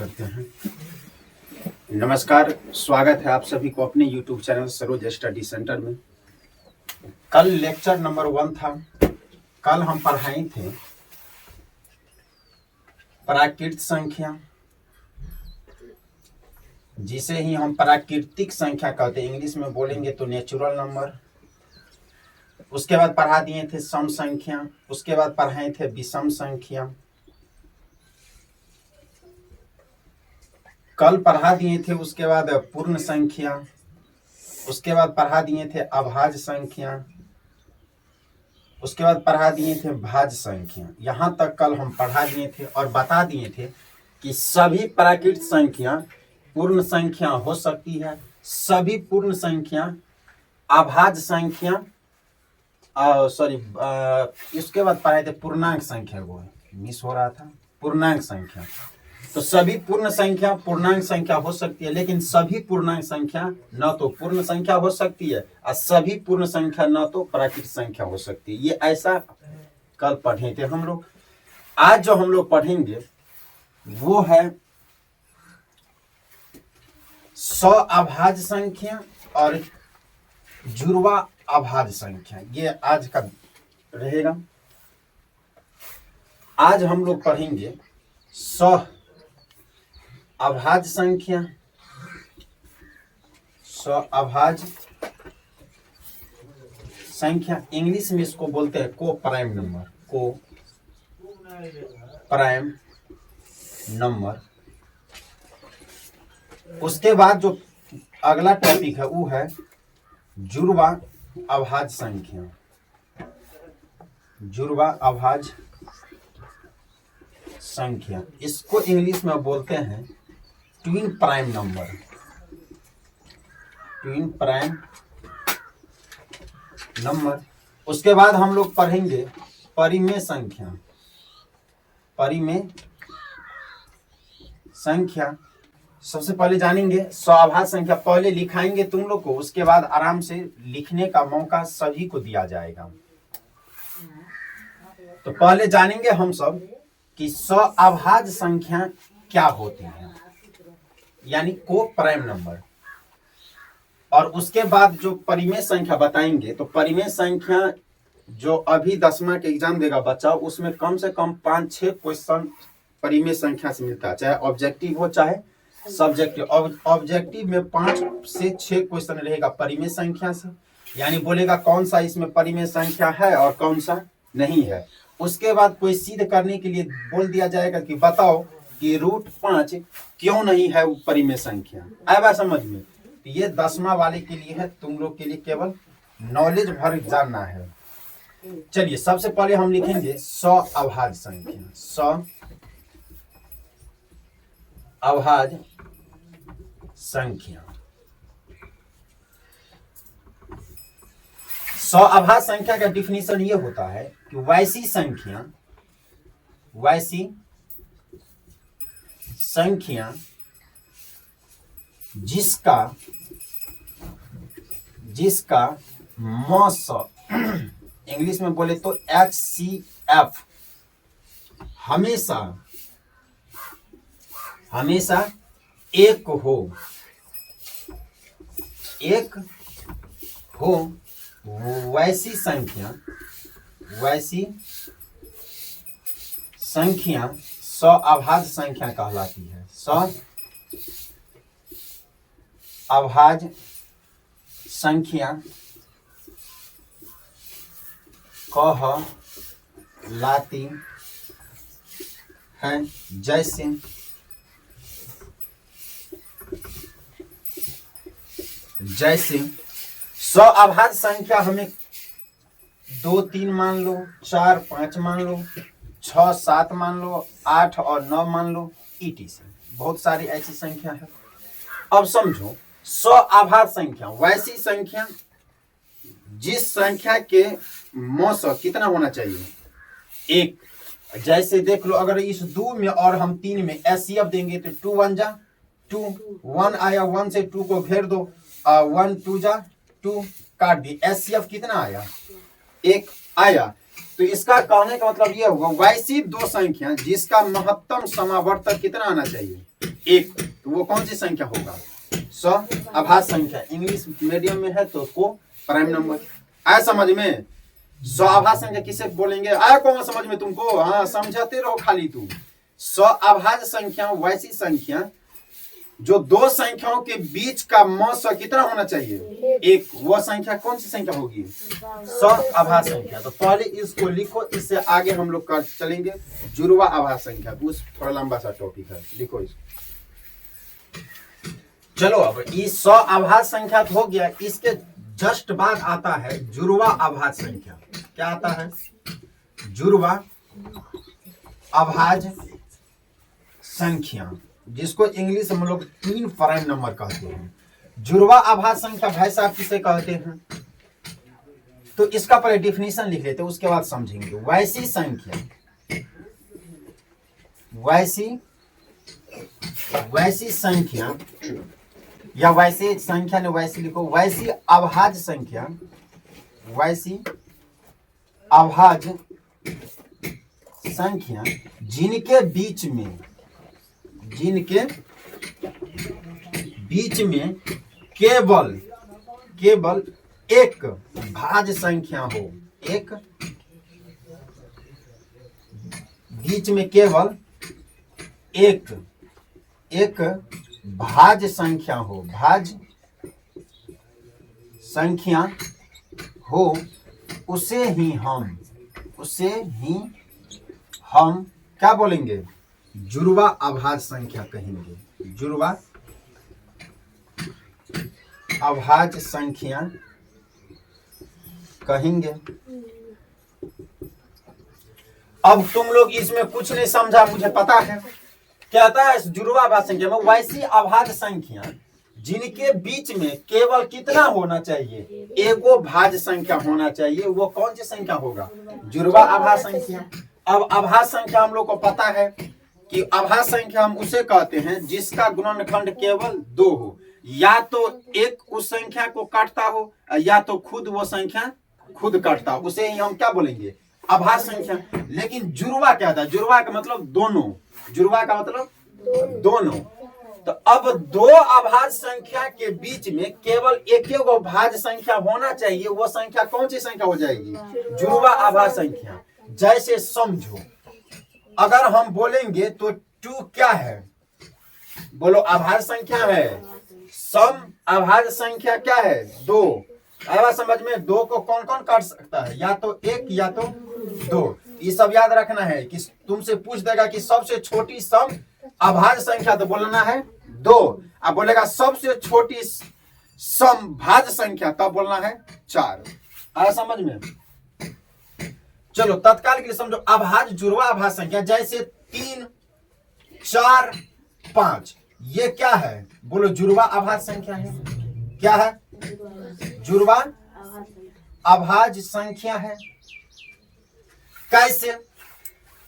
करते हैं। नमस्कार, स्वागत है आप सभी को अपने YouTube channel Saroj study centre में। कल लेक्चर नंबर 1 था। कल हम पढ़ाए थे प्राकृत संख्या, जिसे ही हम प्राकृतिक संख्या कहते हैं, इंग्लिश में बोलेंगे तो नेचुरल नंबर। उसके बाद पढ़ा दिए थे सम संख्या, उसके बाद पढ़ाए थे विषम संख्या, कल पढ़ा दिए थे उसके बाद पूर्ण संख्या, उसके बाद पढ़ा दिए थे अभाज्य संख्या, उसके बाद पढ़ा दिए थे भाज्य संख्या। यहाँ तक कल हम पढ़ा दिए थे और बता दिए थे कि सभी प्राकृत संख्या पूर्ण संख्या हो सकती है, सभी पूर्ण संख्या अभाज्य संख्या इसके बाद पढ़ाए थे पूर्णांक संख्या को, मिस हो रहा था, पूर्णांक संख्या। तो सभी पूर्ण संख्या पूर्णांक संख्या हो सकती है, लेकिन सभी पूर्णांक संख्या न तो पूर्ण संख्या हो सकती है और सभी पूर्ण संख्या न तो प्राकृत संख्या हो सकती है। ये ऐसा कल पढ़े थे हम लोग। आज जो हम लोग पढ़ेंगे वो है 100 अभाज्य संख्या और जुड़वा अभाज्य संख्या। ये आज का रहेगा। आज हम लोग पढ़ेंगे 100 अभाज्य संख्या, 100 अभाज्य संख्या। इंग्लिश में इसको बोलते हैं को प्राइम नंबर, को प्राइम नंबर। उसके बाद जो अगला टॉपिक है वो है जुड़वा अभाज्य संख्या, जुड़वा अभाज्य संख्या। इसको इंग्लिश में बोलते हैं twin prime number, twin prime number. उसके बाद हम लोग पढ़ेंगे परिमेय संख्या, परिमेय संख्या। सबसे पहले जानेंगे 100 अभाज्य संख्या। पहले लिखाएंगे तुम लोग को, उसके बाद आराम से लिखने का मौका सभी को दिया जाएगा। तो पहले जानेंगे हम सब कि 100 अभाज्य संख्या क्या होती है, यानी को प्राइम नंबर। और उसके बाद जो परिमेय संख्या बताएंगे, तो परिमेय संख्या जो अभी 10वां के एग्जाम देगा बच्चा, उसमें कम से कम 5-6 क्वेश्चन परिमेय संख्या से मिलता है, चाहे ऑब्जेक्टिव हो चाहे सब्जेक्टिव। ऑब्जेक्टिव में 5 से 6 क्वेश्चन रहेगा परिमेय संख्या से, यानी बोलेगा कौन सा इसमें परिमेय संख्या है और कौन सा नहीं है। उसके बाद कोई सिद्ध करने के लिए बोल दिया जाएगा कि बताओ कि √5 क्यों नहीं है वो परिमेय संख्या। आया बात समझ में? तो ये 10वां वाले के लिए है, तुम लोग के लिए केवल नॉलेज भर जानना है। चलिए सबसे पहले हम लिखेंगे 100 अभाज्य संख्या, 100 अभाज्य संख्या। 100 अभाज्य संख्या का डिफिनीशन ये होता है कि वैसी संख्या, वैसी संख्या जिसका मॉस, इंग्लिश में बोले तो HCF हमेशा एक हो, वैसी संख्या 100 अभाज्य संख्या कहलाती है। 100 अभाज्य संख्या कहलाती है। जैसे 100 अभाज्य संख्या हमें 2-3 मान लो, 4-5 मान लो, 6-7 मान लो, 8 और 9 मान लो, ETC बहुत सारी ऐसी संख्या है। अब समझो 100 अभाज्य संख्या वैसी संख्या जिस संख्या के मौस कितना होना चाहिए, 1। जैसे देख लो, अगर इस 2 में और हम 3 में HCF देंगे तो 2 1 जा 2, 1 आया, 1 से 2 को घेर दो, 1 2 जा 2, काट दी। HCF कितना आया, 1 आया। तो इसका कहने का मतलब यह हुआ वैसी दो संख्या जिसका महत्तम समावर्तक कितना आना चाहिए, एक, तो वो कौन सी संख्या होगा? अभाज्य संख्या। इंग्लिश मीडियम में है तो को प्राइम नंबर। आया समझ में? अभाज्य संख्या किसे बोलेंगे? आया कौन समझ में तुमको? हाँ, समझाते रहो खाली तुम। अभाज्य संख्या वैसी संख्या जो दो संख्याओं के बीच का मौसा कितना होना चाहिए? एक। वह संख्या कौन सी संख्या होगी? अभाज्य संख्या। तो पहले इसको लिखो, इससे आगे हम लोग कर चलेंगे। जुड़वा अभाज्य संख्या, उस थोड़ा लंबा सा टॉपिक है, लिखो इसको। चलो अब इस अभाज्य संख्या हो गया, इसके जस्ट बाद आता है जुड़वा अभाज्य संख्या। क्या आता है? जुड़वा अभाज्य संख्या, जिसको इंग्लिश में हम लोग ट्विन प्राइम नंबर कहते हैं। जुड़वा अभाज्य संख्या भाई साहब किसे कहते हैं? तो इसका पहले डिफिनीशन लिख लेते हैं, उसके बाद समझेंगे। वैसी संख्या, वैसी संख्या, या वैसी संख्या ने वैसी लिखो, वैसी अभाज्य संख्या, वैसी अभाज्य संख्या जिनके बीच में केवल एक भाज्य संख्या हो, एक बीच में केवल एक भाज्य संख्या हो, भाज्य संख्या हो, उसे ही हम क्या बोलेंगे? जुड़वा अभाज्य संख्या कहेंगे। जुड़वा अभाज्य संख्या कहेंगे। अब तुम लोग इसमें कुछ नहीं समझा, मुझे पता है। कहता है जुड़वा अभाज्य संख्या में वैसी अभाज्य संख्या जिनके बीच में केवल कितना होना चाहिए? एगो भाज्य संख्या होना चाहिए। वो कौन सी संख्या होगा? जुड़वा अभाज्य संख्या। अब अभाज्य संख्या हम लोग को पता है कि अभाज्य संख्या हम उसे कहते हैं जिसका गुणनखंड केवल 2 हो, या तो एक उस संख्या को काटता हो, या तो खुद वो संख्या खुद काटता हो, उसे ही हम क्या बोलेंगे? अभाज्य संख्या। लेकिन जुड़वा क्या था? जुड़वा का मतलब दोनों, जुड़वा का मतलब दोनों। तो अब दो अभाज्य संख्या के बीच में केवल एक भाज्य संख्या होना चाहिए। वो संख्या कौन सी संख्या हो जाएगी? जुड़वा अभाज्य संख्या। जैसे समझो, अगर हम बोलेंगे तो 2 क्या है? बोलो, अभाज्य संख्या है। सम अभाज्य संख्या क्या है? 2। आया समझ में? 2 को कौन कौन काट सकता है? या तो 1 या तो 2। ये सब याद रखना है कि तुमसे पूछ देगा कि सबसे छोटी सम अभाज्य संख्या, तो बोलना है 2। अब बोलेगा सबसे छोटी सम भाज्य संख्या, तब बोलना है 4। आया समझ में? चलो तत्काल के लिए समझो। अभाज्य जुड़वा अभाज्य संख्या जैसे 3, 4, 5, ये क्या है? बोलो, जुड़वा अभाज्य संख्या है। क्या है? जुड़वा अभाज्य संख्या है। कैसे?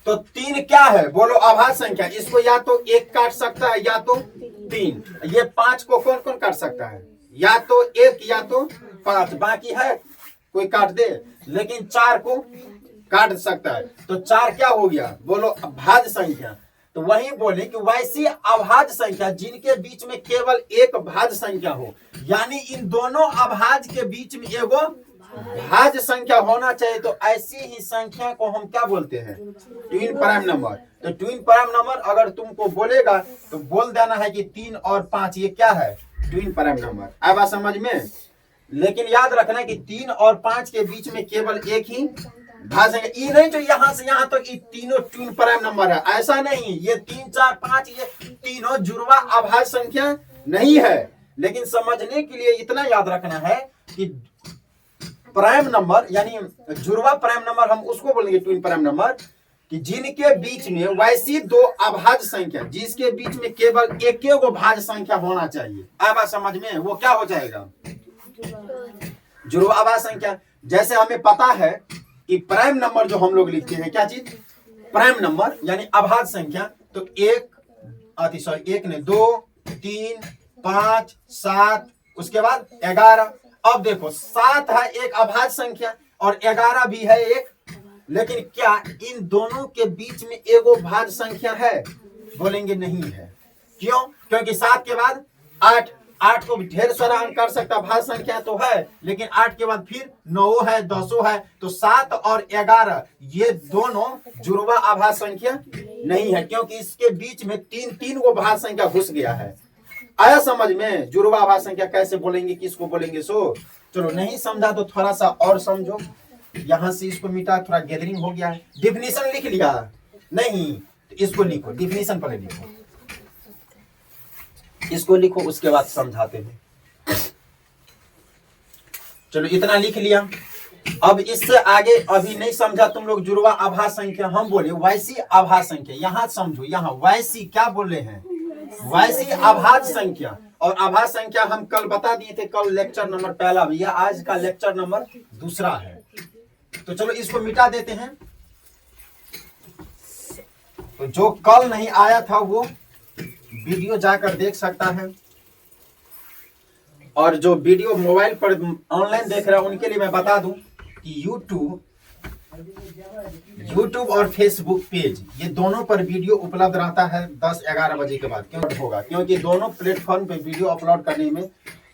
तो 3 क्या है? बोलो, अभाज्य संख्या। इसको या तो 1 काट सकता है या तो 3। ये 5 को कौन कौन काट सकता है? या तो 1 या तो 5। बाकी है कोई काट दे, लेकिन 4 को काट सकता है। तो 4 क्या हो गया? बोलो, अभाज्य संख्या। तो वही बोले कि वैसी अभाज्य संख्या जिनके बीच में केवल एक भाज्य संख्या हो, यानी इन दोनों अभाज्य के बीच में एगो भाज्य संख्या होना चाहिए। तो ऐसी ही संख्या को हम क्या बोलते हैं? Twin prime number. तो ट्विन प्राइम नंबर अगर तुमको बोलेगा तो बोल देना है कि 3 और 5 ये क्या है? Twin prime number. आया बात समझ में? लेकिन याद रखना कि 3 और 5 के बीच में केवल एक ही भाज्य संख्या। ये नहीं जो यहां से यहां तक तो तीनों ट्विन प्राइम नंबर है, ऐसा नहीं। ये 3, 4, 5 ये तीनों जुड़वा अभाज्य संख्या नहीं है। लेकिन समझने के लिए इतना याद रखना है कि प्राइम नंबर यानी जुड़वा प्राइम नंबर हम उसको बोलेंगे ट्विन प्राइम नंबर, कि जिनके बीच में वैसी 2 अभाज्य संख्या जिसके बीच में केवल एक भाज्य संख्या होना चाहिए। अब समझ में? वो क्या हो जाएगा? जुड़वा अभाज्य संख्या। जैसे हमें पता है कि प्राइम नंबर जो हम लोग लिखते हैं, क्या चीज? प्राइम नंबर यानी अभाज्य संख्या। तो 1 नहीं 2, 3, 5, 7, उसके बाद 11। अब देखो 7 है एक अभाज्य संख्या और 11 भी है एक, लेकिन क्या इन दोनों के बीच में एगो भाज्य संख्या है? बोलेंगे नहीं है। क्यों? क्योंकि 7 के बाद 8, 8 को भी ढेर सारा अंक कर सकता भाज्य संख्या तो है, लेकिन 8 के बाद फिर 9 है, 10 है, तो 7 और 11 ये दोनों जुड़वा अभाज्य संख्या नहीं है, क्योंकि इसके बीच में तीन गो भाज्य संख्या घुस गया है। आया समझ में? जुड़वा अभाज्य संख्या कैसे बोलेंगे, किसको बोलेंगे? सो चलो, नहीं समझा तो थोड़ा सा और समझो। यहां से इसको मिटा, थोड़ा गैदरिंग हो गया है। डिफिनीशन लिख लिया? नहीं, तो इसको लिखो, डिफिनीशन पहले लिखो, इसको लिखो, उसके बाद समझाते हैं। चलो इतना लिख लिया। अब इससे आगे अभी नहीं समझा तुम लोग जुड़वा अभाज्य संख्या, हम बोले वैसी अभाज्य संख्या। यहां समझो, यहां वैसी क्या बोले हैं? वैसी अभाज्य संख्या। और अभाज्य संख्या हम कल बता दिए थे, कल लेक्चर नंबर पहला में, या आज का लेक्चर नंबर दूसरा है। तो चलो इसको मिटा देते हैं। तो जो कल नहीं आया था वो वीडियो जाकर देख सकता है, और जो वीडियो मोबाइल पर ऑनलाइन देख रहा है उनके लिए मैं बता दूं कि यूट्यूब और फेसबुक पेज, ये दोनों पर वीडियो उपलब्ध रहता है 10-11 बजे के बाद। क्यों होगा? क्योंकि दोनों प्लेटफॉर्म पे वीडियो अपलोड करने में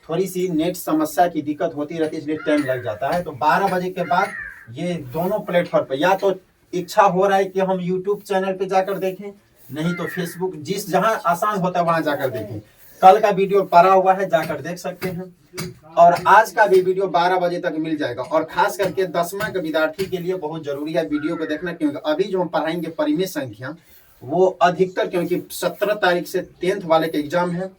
थोड़ी सी नेट समस्या की दिक्कत होती रहती है, इसलिए टाइम लग जाता है। तो 12 बजे के बाद ये दोनों प्लेटफॉर्म पे, या तो इच्छा हो रहा है कि हम यूट्यूब चैनल पे जाकर देखें, नहीं तो फेसबुक, जहां आसान होता है वहां जाकर देखें। कल का वीडियो पड़ा हुआ है, जाकर देख सकते हैं, और आज का भी वीडियो 12 बजे तक मिल जाएगा। और खास करके 10वां के विद्यार्थी के लिए बहुत जरूरी है वीडियो को देखना, क्योंकि अभी जो हम पढ़ाएंगे परिमेय संख्या, वो अधिकतर, क्योंकि 17 तारीख से 10th वाले के एग्जाम है,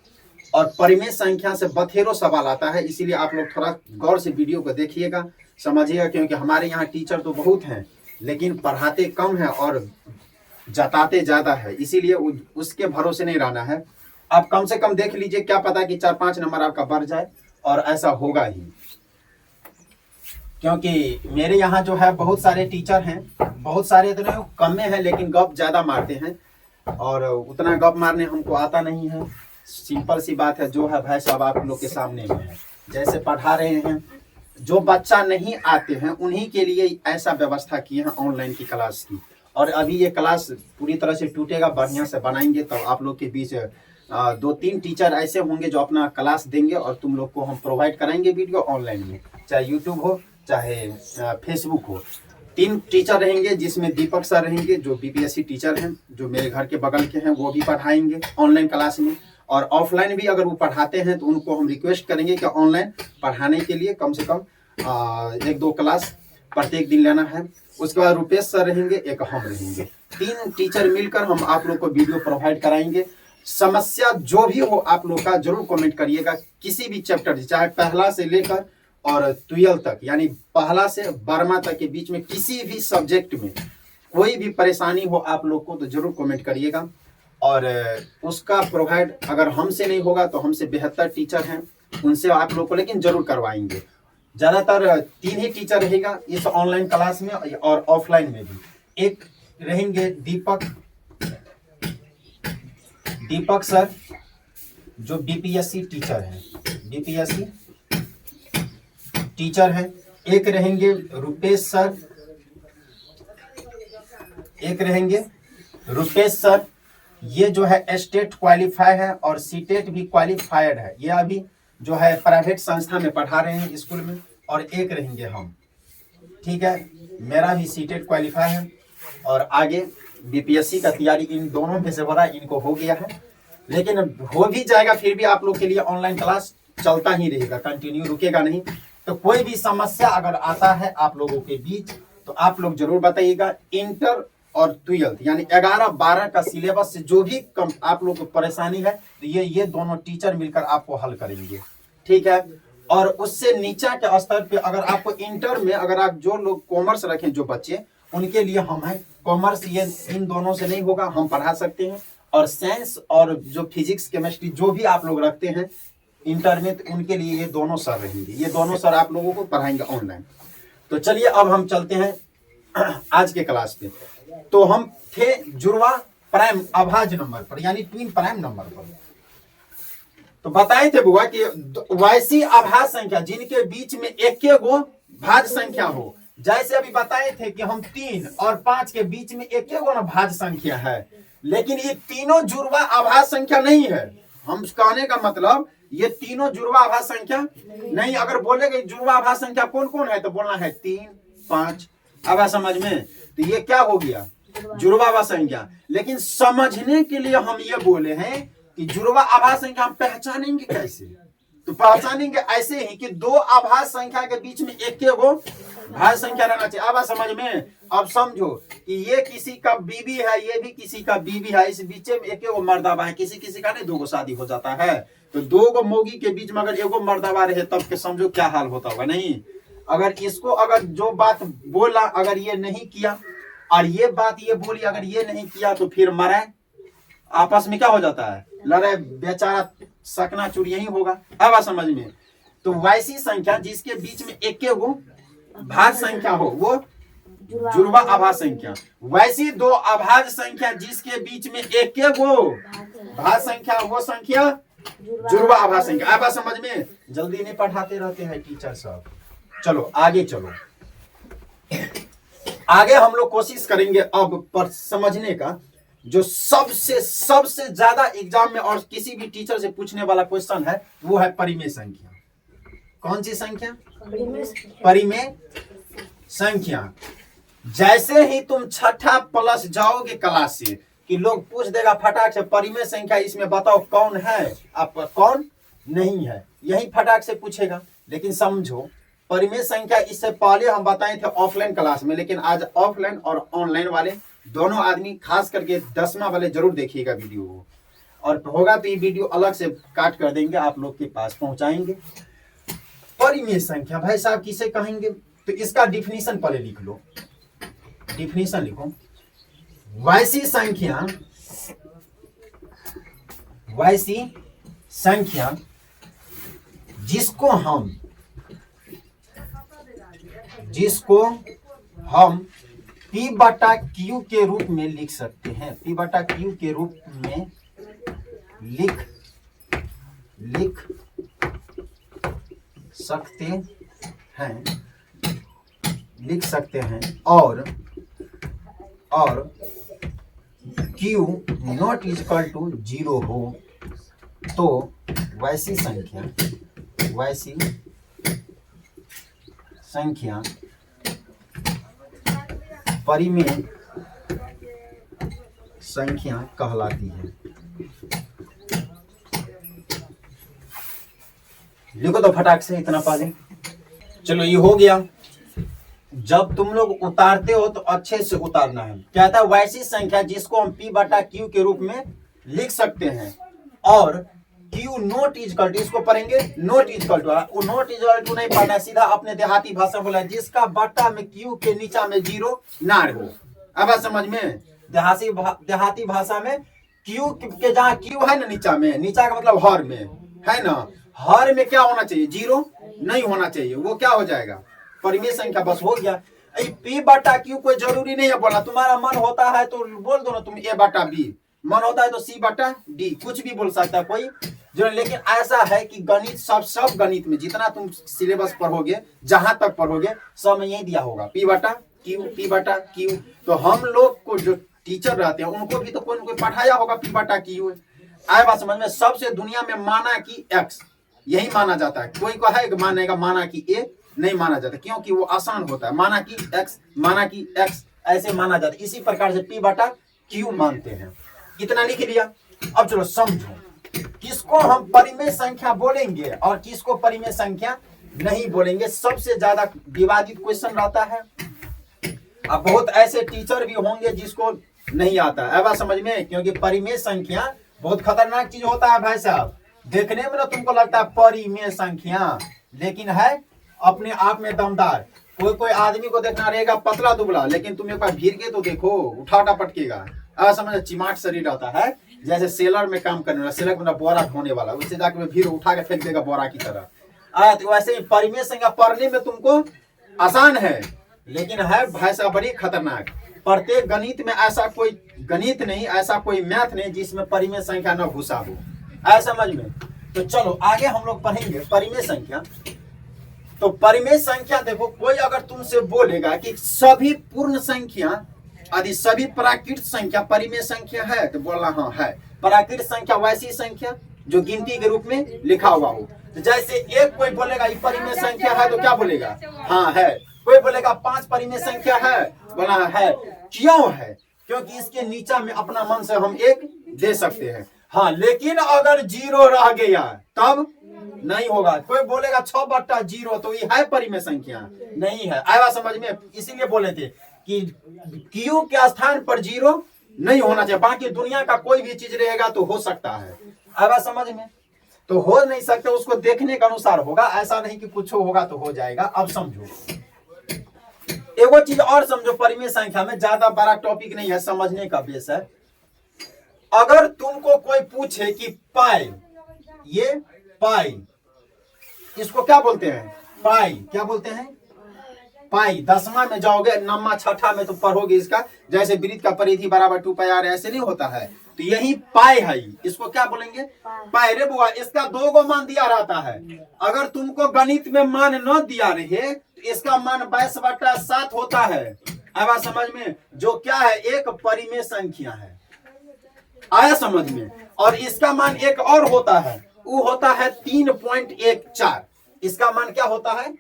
और परिमेय संख्या से बथेरों सवाल आता है, इसीलिए आप लोग थोड़ा गौर से वीडियो को देखिएगा, समझिएगा। क्योंकि हमारे यहाँ टीचर तो बहुत हैं, लेकिन पढ़ाते कम है और जताते ज्यादा है, इसीलिए उसके भरोसे नहीं रहना है। आप कम से कम देख लीजिए, क्या पता कि 4-5 नंबर आपका बढ़ जाए, और ऐसा होगा ही। क्योंकि मेरे यहाँ जो है बहुत सारे टीचर हैं, बहुत सारे तो नहीं, कम में है, लेकिन गप ज्यादा मारते हैं, और उतना गप मारने हमको आता नहीं है। सिंपल सी बात है, जो है भाई साहब आप लोग के सामने में है, जैसे पढ़ा रहे हैं। जो बच्चा नहीं आते हैं उन्हीं के लिए ऐसा व्यवस्था किए हैं ऑनलाइन की क्लास की। और अभी ये क्लास पूरी तरह से टूटेगा, बढ़िया से बनाएंगे, तो आप लोग के बीच 2-3 टीचर ऐसे होंगे जो अपना क्लास देंगे, और तुम लोग को हम प्रोवाइड कराएंगे वीडियो ऑनलाइन में, चाहे यूट्यूब हो चाहे फेसबुक हो। 3 टीचर रहेंगे, जिसमें दीपक सर रहेंगे जो बीपीएससी टीचर हैं, जो मेरे घर के बगल के हैं, वो भी पढ़ाएंगे ऑनलाइन क्लास में। और ऑफलाइन भी अगर वो पढ़ाते हैं तो उनको हम रिक्वेस्ट करेंगे कि ऑनलाइन पढ़ाने के लिए कम से कम 1-2 क्लास प्रत्येक दिन लेना है। उसके बाद रुपेश सर रहेंगे, एक हम रहेंगे, 3 टीचर मिलकर हम आप लोग को वीडियो प्रोवाइड कराएंगे। समस्या जो भी हो आप लोग का जरूर कमेंट करिएगा, किसी भी चैप्टर, चाहे पहला से लेकर और 12 तक, यानी पहला से 12वां तक के बीच में किसी भी सब्जेक्ट में कोई भी परेशानी हो आप लोग को, तो जरूर कमेंट करिएगा। और उसका प्रोवाइड अगर हमसे नहीं होगा तो हमसे बेहतर टीचर हैं, उनसे आप लोग को लेकिन जरूर करवाएंगे। ज्यादातर 3 ही टीचर रहेगा इस ऑनलाइन क्लास में, और ऑफलाइन में भी। एक रहेंगे दीपक सर, जो बीपीएससी टीचर हैं, बीपीएससी टीचर हैं। एक रहेंगे रुपेश सर, एक रहेंगे रुपेश सर, ये जो है स्टेट क्वालिफाई है और सीटेट भी क्वालिफाइड है। ये अभी जो है प्राइवेट संस्था में पढ़ा रहे हैं स्कूल में। और एक रहेंगे हम, ठीक है, मेरा भी सीटेट क्वालिफाई है, और आगे बीपीएससी का तैयारी इन दोनों में से हो रहा है, इनको हो गया है, लेकिन हो भी जाएगा, फिर भी आप लोग के लिए ऑनलाइन क्लास चलता ही रहेगा, कंटिन्यू रुकेगा नहीं। तो कोई भी समस्या अगर आता है आप लोगों के बीच तो आप लोग जरूर बताइएगा। इंटर और 12th यानी 11-12 का सिलेबस से जो भी कम आप लोग को परेशानी है, तो ये दोनों टीचर मिलकर आपको हल करेंगे, ठीक है। और उससे नीचे के स्तर पे अगर आपको इंटर में, अगर आप जो लोग कॉमर्स रखें, जो बच्चे, उनके लिए हम हैं कॉमर्स, ये इन दोनों से नहीं होगा, हम पढ़ा सकते हैं। और साइंस और जो फिजिक्स केमिस्ट्री जो भी आप लोग रखते हैं इंटर में, तो उनके लिए ये दोनों सर रहेंगे, ये दोनों सर आप लोगों को पढ़ाएंगे ऑनलाइन। तो चलिए अब हम चलते हैं आज के क्लास पे। तो हम थे जुड़वा प्राइम अभाज्य नंबर पर, यानी ट्विन प्राइम नंबर पर। तो बताए थे बुआ कि वैसी अभाज्य संख्या जिनके बीच में एक गो भाज्य संख्या हो, जैसे अभी बताए थे कि हम 3 और 5 के बीच में एक गो ना भाज्य संख्या है, लेकिन ये तीनों जुड़वा आभास संख्या नहीं है। हम कहने का मतलब ये तीनों जुड़वा आभास संख्या नहीं। अगर बोलेगे जुड़वा आभास संख्या कौन कौन है तो बोलना है 3, 5। अब समझ में, तो ये क्या हो गया, जुड़वा आभास संख्या। लेकिन समझने के लिए हम ये बोले हैं कि जुड़वा आभास संख्या हम पहचानेंगे कैसे, तो पहचानेंगे ऐसे ही कि दो आभास संख्या के बीच में एक गो भाज्य संख्या रहना चाहिए। अब समझ में, अब समझो कि ये किसी का बीबी है, ये भी किसी का बीबी है, इस बीच में एक गो मर्दाबा है। किसी किसी का नहीं दो गो शादी हो जाता है, तो दो गो मोगी के बीच में अगर एगो मर्दाबा रहे तब के समझो क्या हाल होता होगा। नहीं, अगर इसको अगर जो बात बोला अगर ये नहीं किया और ये बात ये बोली अगर ये नहीं किया तो फिर मरे, आपस में क्या हो जाता है, लड़ाई, बेचारा सकना चूर यही होगा। अब समझ में, तो वैसी संख्या जिसके बीच में एक गो भाज्य संख्या हो वो जुड़वा आभास संख्या। वैसी दो अभाज्य संख्या जिसके बीच में एक गो भाज्य संख्या वो संख्या जुड़वा आभास संख्या। अब समझ में, जल्दी नहीं पढ़ाते रहते हैं टीचर साहब। चलो आगे चलो, आगे हम लोग कोशिश करेंगे अब पर समझने का जो सबसे ज्यादा एग्जाम में और किसी भी टीचर से पूछने वाला क्वेश्चन है वो है परिमेय संख्या। कौन सी संख्या, परिमेय संख्या। जैसे ही तुम छठा प्लस जाओगे क्लास से कि लोग पूछ देगा फटाक से परिमेय संख्या इसमें बताओ कौन है, आप कौन नहीं है, यही फटाक से पूछेगा। लेकिन समझो परिमेय संख्या इससे पहले हम बताए थे ऑफलाइन क्लास में, लेकिन आज ऑफलाइन और ऑनलाइन वाले दोनों आदमी, खास करके 10वां वाले जरूर देखिएगा वीडियो को, और होगा तो ये वीडियो अलग से काट कर देंगे, आप लोग के पास पहुंचाएंगे। परिमेय संख्या भाई साहब किसे कहेंगे, तो इसका डिफिनीशन पहले लिख लो। डिफिनीशन लिखो, वैसी संख्या जिसको हम P बटा Q के रूप में लिख सकते हैं। P बटा Q के रूप में लिख सकते हैं और Q नॉट इक्वल टू 0 हो तो वैसी संख्या परिमेय संख्या कहलाती है। लिखो तो फटाक से इतना पहले। चलो ये हो गया। जब तुम लोग उतारते हो तो अच्छे से उतारना है। क्या था, वैसी संख्या जिसको हम P बटा Q के रूप में लिख सकते हैं और Q नोट इक्वल टू, इसको पढ़ेंगे नोट इक्वल टू। वो नोट इक्वल टू नहीं पढ़ना, सीधा अपने देहाती भाषा बोला जिसका बट्टा में Q के नीचा में 0 ना हो। अब समझ में, देहाती भाषा में Q के जहाँ Q है ना नीचा में, नीचा का मतलब हर में है ना, हर में क्या होना चाहिए, 0 नहीं होना चाहिए, वो क्या हो जाएगा, परिमेय संख्या। बस हो गया। P बटा Q कोई जरूरी नहीं है बोलना, तुम्हारा मन होता है तो बोल दो ना तुम A बटा B, मन होता है तो C बटा D, कुछ भी बोल सकता है कोई जो। लेकिन ऐसा है कि गणित सब गणित में जितना तुम सिलेबस पढ़ोगे, जहां तक पढ़ोगे, सब में यही दिया होगा P बटा Q। तो हम लोग को जो टीचर रहते हैं उनको भी तो कोई न कोई पढ़ाया होगा P बटा Q। आए बात समझ में। सबसे दुनिया में माना कि X यही माना जाता है। कोई को है मानेगा माना कि A नहीं माना जाता, क्योंकि वो आसान होता है। माना कि X ऐसे माना जाता है। इसी प्रकार से P बटा Q मानते हैं। इतना लिख लिया। अब चलो समझो किसको हम परिमेय संख्या बोलेंगे और किसको परिमेय संख्या नहीं बोलेंगे। सबसे ज्यादा विवादित क्वेश्चन रहता है। अब बहुत ऐसे टीचर भी होंगे जिसको नहीं आता है। अब समझ में, क्योंकि परिमेय संख्या बहुत खतरनाक चीज होता है भाई साहब। देखने में ना तुमको लगता है परिमेय संख्या, लेकिन है अपने आप में दमदार। कोई आदमी को देखना रहेगा पतला दुबला, लेकिन तुम एक बार भीड़ के तो देखो, उठा पटकेगा। अब समझ, चिमाट शरीर रहता है, जैसे सेलर में काम करने वाला, सेलर में बोरा ढोने वाला, उससे जाकर भीड़ उठा के फेंक देगा बोरा की तरह। तो वैसे ही परिमेय संख्या पढ़ने में तुमको आसान है, लेकिन है भाई साहब बड़ी खतरनाक। प्रत्येक गणित में ऐसा कोई गणित नहीं, ऐसा कोई मैथ नहीं जिसमें परिमेय संख्या न घुसा हो। ऐसा समझ में। तो चलो आगे हम लोग पढ़ेंगे परिमेय संख्या। तो परिमेय संख्या देखो, कोई अगर तुमसे बोलेगा कि सभी पूर्ण संख्या यदि सभी प्राकृत संख्या परिमेय संख्या है तो बोलना हाँ है। प्राकृत संख्या वैसी संख्या जो गिनती के रूप में लिखा हुआ हो। तो जैसे एक कोई बोलेगा ये परिमेय संख्या है तो क्या बोलेगा? हाँ है। कोई बोलेगा 5 परिमेय संख्या है, बोला है। क्यों है? क्योंकि इसके नीचा में अपना मन से हम एक दे सकते हैं। हाँ, लेकिन अगर 0 रह गया तब नहीं होगा। कोई बोलेगा 6/0 तो ये है परिमेय संख्या? नहीं है। आया समझ में? इसीलिए बोले थे कि क्यू के स्थान पर 0 नहीं होना चाहिए। बाकी दुनिया का कोई भी चीज रहेगा तो हो सकता है। आया समझ में? तो हो नहीं सकते, उसको देखने के अनुसार होगा। ऐसा नहीं कि कुछ होगा तो हो जाएगा। अब समझो एगो चीज और समझो, परिमेय संख्या में ज्यादा बड़ा टॉपिक नहीं है, समझने का बेस है। अगर तुमको कोई पूछे कि पाई, ये पाई, इसको क्या बोलते हैं? पाई। क्या बोलते हैं? पाई। 10वां में जाओगे, 9वां 6ठा में तो पढ़ोगे इसका, जैसे वृत्त का परिधि बराबर 2 पाई r, ऐसे नहीं होता है। तो यही पाई है, इसको क्या बोलेंगे? पाई। रे बुआ, इसका 2 गो मान दिया रहता है। अगर तुमको गणित में मान न दिया रहे तो इसका मान 22/7 होता है। अब समझ में? जो क्या है? एक परिमेय संख्या है। आया समझ में? और इसका मान एक और होता है, वो होता है 3.14। इसका मान क्या होता है?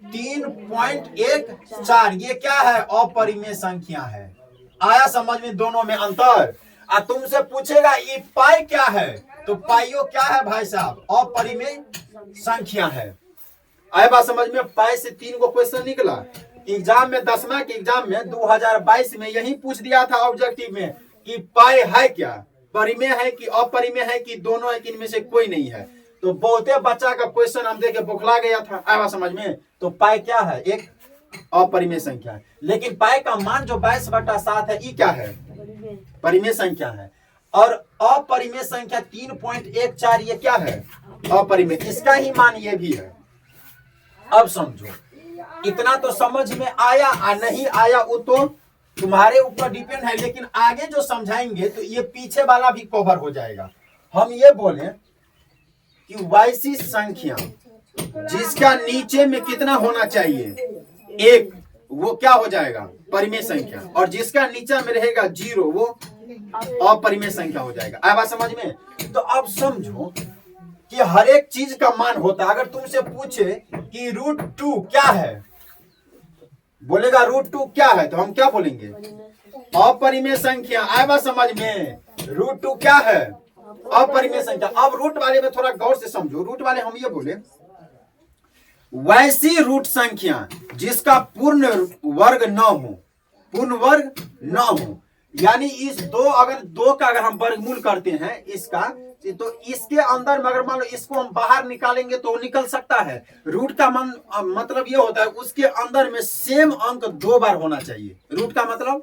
3.14। ये क्या है? अपरिमेय संख्या है। आया समझ में? दोनों में अंतर। तुमसे पूछेगा ये पाई क्या है, तो पाइयो क्या है भाई साहब? अपरिमेय संख्या है। आया बात समझ में? पाई से 3 गो क्वेश्चन निकला एग्जाम में। 10वां के एग्जाम में 2022 में यही पूछ दिया था ऑब्जेक्टिव में कि पाई है क्या? परिमेय है कि अपरिमेय है कि दोनों है कि इनमें से कोई नहीं है। तो बहुते बच्चा का क्वेश्चन हम देख के बौखला गया था। आया समझ में? तो पाई क्या है? एक अपरिमेय संख्या है। लेकिन पाई का मान जो 22/7 है, ये क्या है? परिमेय संख्या है। और अपरिमेय संख्या 3.14, ये क्या है? अपरिमेय। इसका ही मान ये भी है। अब समझो, इतना तो समझ में आया या नहीं आया वो तो तुम्हारे ऊपर डिपेंड है। लेकिन आगे जो समझाएंगे तो ये पीछे वाला भी कवर हो जाएगा। हम ये बोले कि वैसी संख्या जिसका नीचे में कितना होना चाहिए? 1, वो क्या हो जाएगा? परिमेय संख्या। और जिसका नीचा में रहेगा 0, वो अपरिमेय संख्या हो जाएगा। आया बात समझ में? तो अब समझो कि हर एक चीज का मान होता है। अगर तुमसे पूछे कि √2 क्या है, बोलेगा √2 क्या है, तो हम क्या बोलेंगे? अपरिमेय संख्या। आया बात समझ में? √2 क्या है? अपरिमेय संख्या। अब रूट वाले में थोड़ा गौर से समझो। रूट वाले हम ये बोले वैसी रूट संख्या जिसका पूर्ण वर्ग न हो, पूर्ण वर्ग न हो। यानी इस अगर 2 का अगर हम वर्गमूल करते हैं इसका, तो इसके अंदर में अगर मान लो इसको हम बाहर निकालेंगे तो निकल सकता है। रूट का मतलब ये होता है उसके अंदर में सेम अंक 2 बार होना चाहिए। रूट का मतलब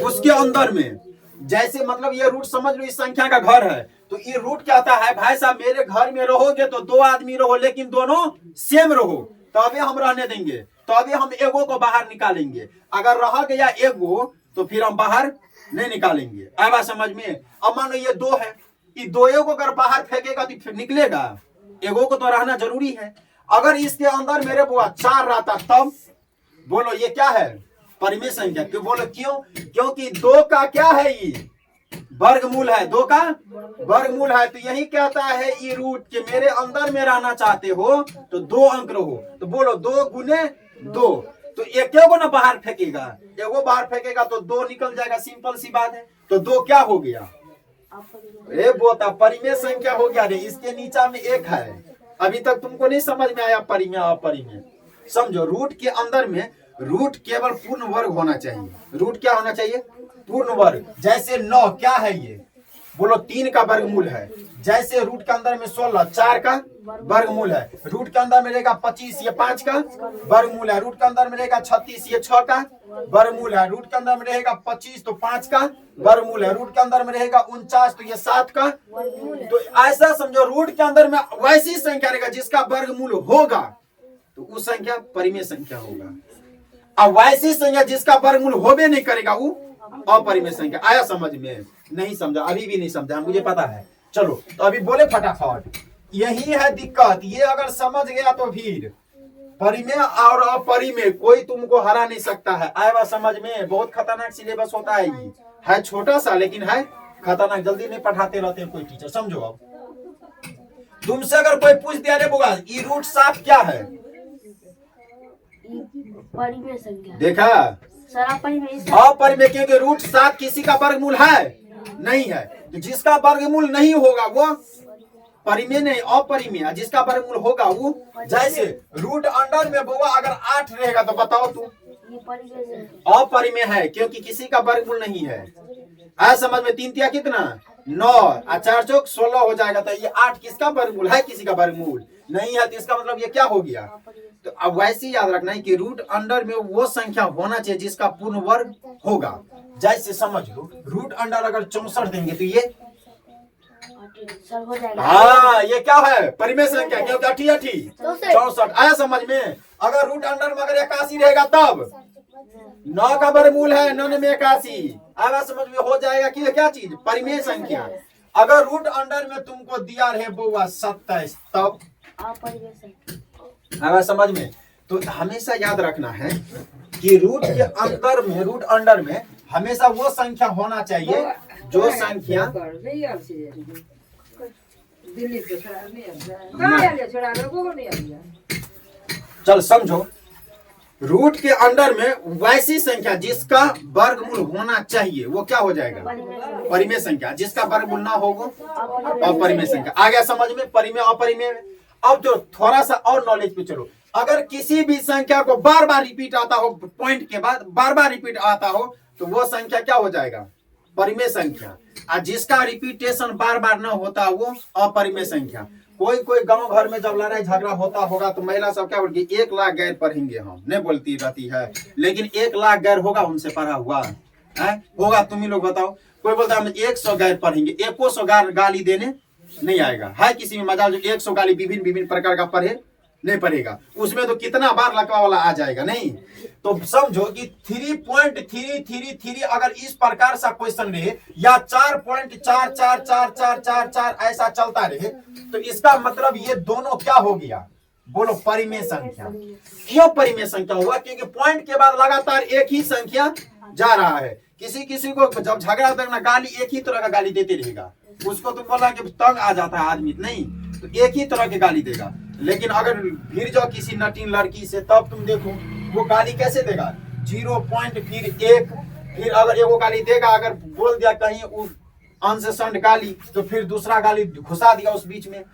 उसके अंदर में, जैसे मतलब ये रूट समझ लो इस संख्या का घर है, तो ये रूट क्या होता है? भाई साहब मेरे घर में रहोगे तो 2 आदमी रहो, लेकिन दोनों सेम रहो, तभी हम रहने देंगे, तभी हम एगो को बाहर निकालेंगे। अगर रह गया एगो तो फिर हम बाहर नहीं निकालेंगे। आया बात समझ में? अब मान लो ये 2 है, ये 2 को अगर बाहर फेंकेगा तो फिर निकलेगा, एगो को तो रहना जरूरी है। अगर इसके अंदर मेरे बुआ 4 रहता तब बोलो ये क्या है? परिमेय संख्या। क्यों बोलो? क्यों? क्योंकि 2 का क्या है? ये वर्गमूल है। 2 का वर्गमूल है। तो यही कहता है ये रूट कि मेरे अंदर में रहना चाहते हो तो 2 अंक रहो। तो बोलो 2 गुने 2, तो एक एगो ना बाहर फेंकेगा, एगो बाहर फेंकेगा तो 2 निकल जाएगा। सिंपल सी बात है। तो 2 क्या हो गया? ए बोता परिमेय संख्या हो गया रे। इसके नीचा में 1 है। अभी तक तुमको नहीं समझ में आया परिमेय अपरिमेय? समझो, रूट के अंदर में रूट केवल पूर्ण वर्ग होना चाहिए। रूट क्या होना चाहिए? पूर्ण वर्ग। जैसे 9 क्या है? ये बोलो 3 का वर्गमूल है। जैसे रूट के अंदर में 16 4 का वर्गमूल है। रूट के अंदर में रहेगा 25, ये 5 का वर्गमूल है। रूट के अंदर में रहेगा 36, ये 6 का वर्गमूल है। रूट के अंदर में रहेगा 25 तो 5 का वर्गमूल है। रूट के अंदर में रहेगा 49 तो ये 7 का। तो ऐसा समझो रूट के अंदर में वैसी संख्या रहेगा जिसका वर्गमूल होगा तो उस संख्या परिमेय संख्या होगा। अब वैसी संख्या जिसका वर्गमूल होबे नहीं करेगा वो अपरिमेय संख्या। आया समझ में? नहीं समझा? अभी भी नहीं समझा, मुझे पता है। चलो तो अभी बोले फटाफट। यही है दिक्कत। ये अगर समझ गया तो फिर परिमेय और अपरिमेय कोई तुमको हरा नहीं सकता है। आए बात समझ में? बहुत खतरनाक सिलेबस होता है ये, है छोटा सा लेकिन है खतरनाक, जल्दी नहीं पढ़ाते रहते हैं कोई टीचर। समझो अब तुमसे अगर कोई पूछ दिया रे बुआ ई रूट 7 क्या है, परिमेय संख्या। देखा सर अपरिमेय अपरिमेय, क्योंकि रूट 7 किसी का वर्गमूल है नहीं है, तो जिसका वर्गमूल नहीं होगा वो परिमेय नहीं अपरिमेय, जिसका वर्गमूल होगा वो, जैसे रूट अंडर में बुआ अगर 8 रहेगा तो बताओ तुम अपरिमेय है क्योंकि किसी का वर्गमूल नहीं है। आया समझ में? 3 तिया कितना 9 और 4 चौक 16 हो जाएगा, तो ये 8 किसका वर्गमूल है, किसी का वर्गमूल नहीं है, तो इसका मतलब ये क्या हो गया। तो अब वैसे याद रखना है कि रूट अंडर में वो संख्या होना चाहिए जिसका पूर्ण वर्ग होगा। जैसे समझ लो रूट अंडर अगर 64 देंगे तो ये हो जाएगा। हाँ ये क्या है परिमेय संख्या, क्योंकि 80 64। आया समझ में? अगर रूट अंडर में अगर 81 रहेगा तब 9 का वर्गमूल है 9 में 81। आया समझ में? हो जाएगा कि क्या चीज परिमेय संख्या। अगर रूट अंडर में तुमको दिया रहे बुआ 27 तब अपरिमेय संख्या। आया समझ में? तो हमेशा याद रखना है कि रूट के अंदर में रूट अंडर में हमेशा वो संख्या होना चाहिए जो संख्या चल समझो रूट के अंडर में वैसी संख्या जिसका वर्गमूल होना चाहिए वो क्या हो जाएगा परिमेय संख्या, जिसका वर्गमूल ना हो वो अपरिमेय संख्या। आ गया समझ में? परिमेय अपरिमेय में। अब जो थोड़ा सा और नॉलेज पे चलो, अगर किसी भी संख्या को बार बार रिपीट आता हो, पॉइंट के बाद बार बार रिपीट आता हो तो वो संख्या क्या हो जाएगा परिमेय संख्या, और जिसका रिपीटेशन बार बार न होता वो अपरिमेय संख्या। कोई कोई गांव घर में जब लड़ाई झगड़ा होता होगा तो महिला सब क्या बोलती 1 लाख गैर पढ़ेंगे हम नहीं बोलती रहती है, लेकिन 1 लाख गैर होगा उनसे पढ़ा हुआ है होगा? तुम ही लोग बताओ। कोई बोलता हम 100 गैर पढ़ेंगे, 100 गाली देने नहीं आएगा है किसी में मजाल जो 100 गाली विभिन्न विभिन्न प्रकार का पढ़े नहीं पड़ेगा, उसमें तो कितना बार लकवा वाला आ जाएगा नहीं। तो समझो कि 3.333 अगर इस प्रकार सा क्वेश्चन रहे या 4.4444444 ऐसा चलता रहे तो इसका मतलब ये दोनों क्या हो गया बोलो परिमेय संख्या। क्यों परिमेय संख्या हुआ? क्योंकि पॉइंट के बाद लगातार एक ही संख्या जा रहा है। किसी किसी को जब झगड़ा होता है ना गाली एक ही तरह का गाली देते रहेगा, उसको तुम बोला कि तंग आ जाता है आदमी, नहीं तो एक ही तरह के गाली देगा। लेकिन अगर फिर जाओ किसी नटीन लड़की से तब तुम देखो वो गाली कैसे देगा 0 पॉइंट फिर 1, फिर अगर एगो गाली देगा, अगर बोल दिया कहीं अनसेंड गाली तो फिर दूसरा गाली घुसा दिया उस बीच में,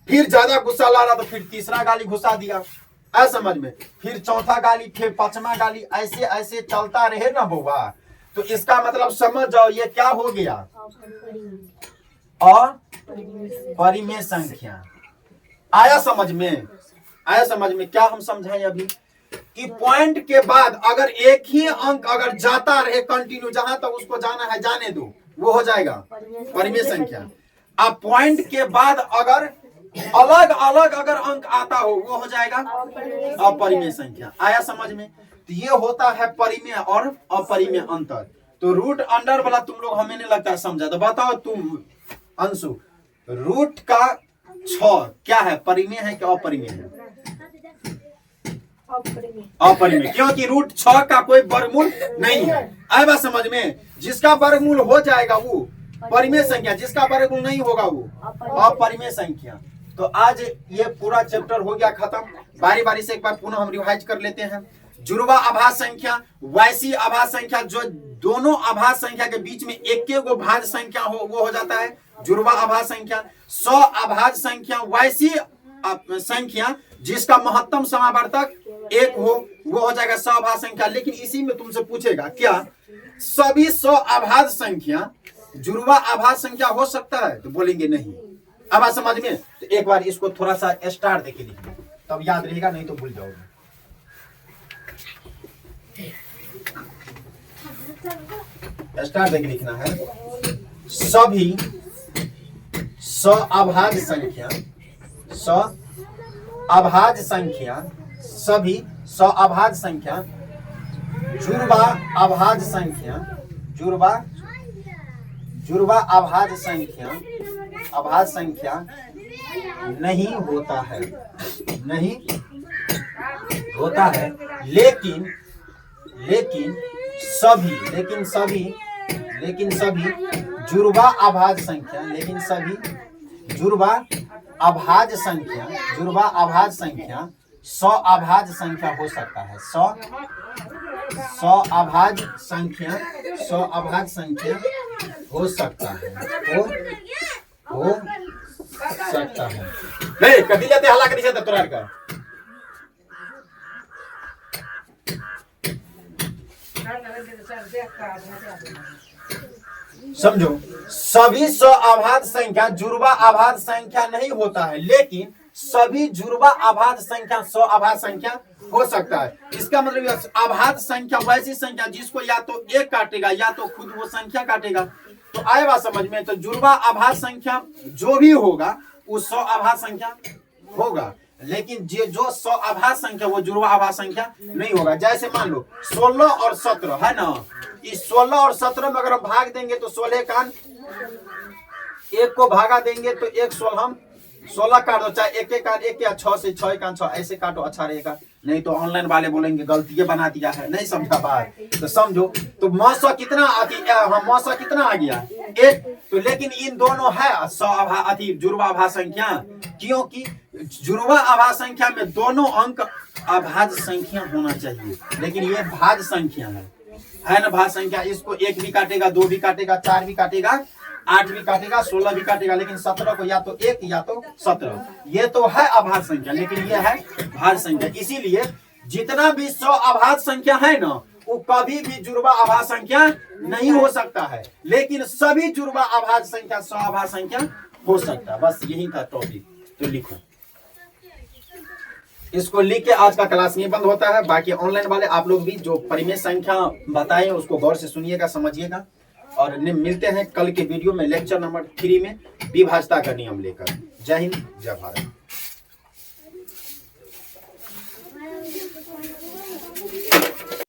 फिर ज्यादा गुस्सा ला रहा तो फिर तीसरा गाली घुसा दिया। ऐ समझ में? फिर चौथा गाली, फिर 5वां गाली, ऐसे ऐसे चलता रहे ना बउआ, तो इसका मतलब समझ जाओ ये क्या हो गया अपरिमेय संख्या। आया समझ में? आया समझ में? क्या हम समझाएं अभी कि पॉइंट के बाद अगर एक ही अंक अगर जाता रहे कंटिन्यू, जहां तक उसको जाना है जाने दो, वो हो जाएगा परिमेय संख्या। अब पॉइंट के बाद अगर अलग अलग अगर अंक आता हो वो हो जाएगा अपरिमेय संख्या। आया समझ में? तो ये होता है परिमेय और अपरिमेय अंतर। तो रूट अंडर वाला तुम लोग हमें नहीं लगता समझा, तो बताओ तुम अंशु रूट का 6 क्या है परिमेय है कि अपरिमेय है? अपरिमेय, क्योंकि रूट 6 का कोई वर्गमूल नहीं है। आए बात समझ में? जिसका वर्गमूल हो जाएगा वो परिमेय संख्या, जिसका वर्गमूल नहीं होगा वो अपरिमेय संख्या। तो आज ये पूरा चैप्टर हो गया खत्म। बारी बारी से एक बार पुनः हम रिवाइज कर लेते हैं। जुड़वा आभास संख्या, वैसी आभास संख्या जो दोनों आभास संख्या के बीच में एक गो भाज्य संख्या हो वो हो जाता है जुड़वा आभास संख्या। 100 आभाज्य संख्या वैसी संख्या जिसका महत्तम समावर्तक 1 हो वो हो जाएगा 100 आभाज्य संख्या। लेकिन इसी में तुमसे पूछेगा क्या सभी 100 आभाज्य संख्या जुड़वा आभाज्य संख्या हो सकता है? तो बोलेंगे नहीं। अब आप समझ में? तो एक बार इसको थोड़ा सा स्टार देके लिखना तब याद रहेगा, नहीं तो भूल जाओगे। स्टार देके लिखना है सभी 100 अभाज्य संख्या, 100 अभाज्य संख्या, सभी 100 अभाज्य संख्या जुड़वा अभाज्य संख्या, जुड़वा अभाज्य संख्या, अभाज्य संख्या नहीं होता है, नहीं होता है, लेकिन सभी जुड़वा अभाज्य संख्या सअभाज्य संख्या हो सकता है। सअभाज्य संख्या हो सकता है। नहीं कभी जाते हला करी जाता तोरा का समझो, सभी सअभाज्य संख्या जुड़वा अभाज्य संख्या नहीं होता है, लेकिन सभी जुड़वा अभाज्य संख्या सअभाज्य संख्या हो सकता है। इसका मतलब अभाज्य संख्या वैसी संख्या जिसको या तो एक काटेगा या तो खुद वो संख्या काटेगा। तो आए बात समझ में। तो जुड़वा अभाज्य संख्या जो भी होगा वो सअभाज्य संख्या होगा, लेकिन जो सअभाज्य संख्या वो जुड़वा अभाज्य संख्या नहीं होगा। जैसे मान लो 16 और 17 है ना, इस 16 और 17 में अगर हम भाग देंगे तो 16 का एक को भागा देंगे तो एक 16 काट दो, चाहे एक काट एक या 6 से 6 का 6 ऐसे काटो, अच्छा रहेगा। नहीं तो ऑनलाइन वाले बोलेंगे गलती ये बना दिया है, नहीं समझा बात तो समझो। तो मौसा कितना मौसा कितना आ गया 1। तो लेकिन इन दोनों है जुड़वा अभाज्य संख्या, क्योंकि जुड़वा अभाज्य संख्या में दोनों अंक अभाज्य संख्या होना चाहिए, लेकिन ये भाज्य संख्या है ना भाज्य संख्या। इसको 1 भी काटेगा, 2 भी काटेगा, 4 भी काटेगा, 8 भी काटेगा, 16 भी काटेगा, लेकिन 17 को या तो 1 या तो 17। ये तो है अभाज्य संख्या, लेकिन ये है भाज्य संख्या। इसीलिए जितना भी सअभाज्य संख्या है ना वो कभी भी जुड़वा अभाज्य संख्या नहीं हो सकता है, लेकिन सभी जुड़वा अभाज्य संख्या सअभाज्य संख्या हो सकता है। बस यही था टॉपिक। तो लिखो, इसको लिख के आज का क्लास नहीं बंद होता है। बाकी ऑनलाइन वाले आप लोग भी जो परिमेय संख्या बताए उसको गौर से सुनिएगा, समझिएगा। और मिलते हैं कल के वीडियो में लेक्चर नंबर 3 में विभाज्यता का नियम लेकर। जय हिंद, जय भारत।